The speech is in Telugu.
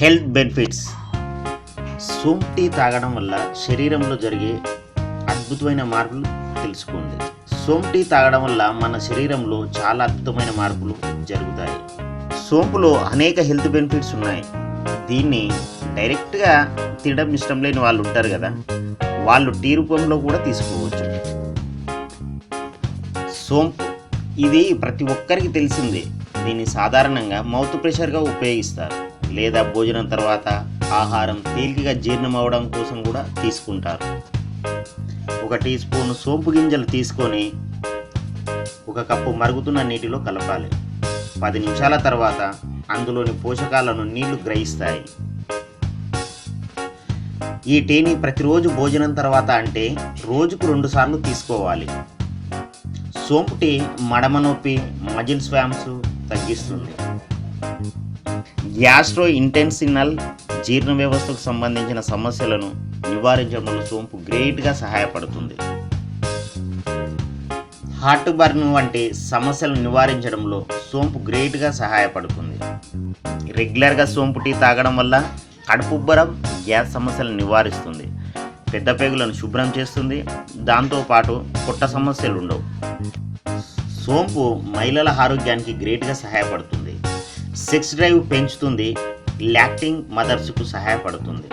Health benefits. సోంపు టీ తాగడం వల్ల శరీరంలో జరిగే అద్భుతమైన మార్పులు తెలుసుకోండి. సోంపు టీ తాగడం వల్ల మన శరీరంలో చాలా అద్భుతమైన మార్పులు జరుగుతాయి. సోంపులో అనేక హెల్త్ బెనిఫిట్స్ ఉన్నాయి. దీన్ని డైరెక్ట్గా తినడం ఇష్టం లేని వాళ్ళు ఉంటారు కదా, వాళ్ళు టీ రూపంలో కూడా తీసుకోవచ్చు. సోంపు ఇది ప్రతి ఒక్కరికి తెలిసిందే. దీన్ని సాధారణంగా మౌత్ ప్రెషర్గా ఉపయోగిస్తారు, లేదా భోజనం తర్వాత ఆహారం తేలికగా జీర్ణం అవడం కోసం కూడా తీసుకుంటారు. 1 టీ స్పూన్ సోంపు గింజలు తీసుకొని 1 కప్పు మరుగుతున్న నీటిలో కలపాలి. 10 నిమిషాల తర్వాత అందులోని పోషకాలను నీళ్లు గ్రహిస్తాయి. ఈ టీని ప్రతిరోజు భోజనం తర్వాత అంటే రోజుకు 2 సార్లు తీసుకోవాలి. సోంపు టీ మడమ నొప్పి, మజిల్ స్వామ్స్ తగ్గిస్తుంది. గ్యాస్ట్రో ఇంటెస్టినల్ జీర్ణ వ్యవస్థకు సంబంధించిన సమస్యలను నివారించడంలో సోంపు గ్రేట్గా సహాయపడుతుంది. హార్ట్ బర్న్ వంటి సమస్యలను నివారించడంలో సోంపు గ్రేట్గా సహాయపడుతుంది. రెగ్యులర్గా సోంపు టీ తాగడం వల్ల కడుపుబ్బరం, గ్యాస్ సమస్యలను నివారిస్తుంది. పెద్ద పేగులను శుభ్రం చేస్తుంది. దాంతోపాటు పొట్ట సమస్యలు ఉండవు. సోంపు మహిళల ఆరోగ్యానికి గ్రేట్గా సహాయపడుతుంది. సెక్స్ డ్రైవ్ పెంచుతుంది. లాక్టింగ్ మదర్స్కు సహాయపడుతుంది.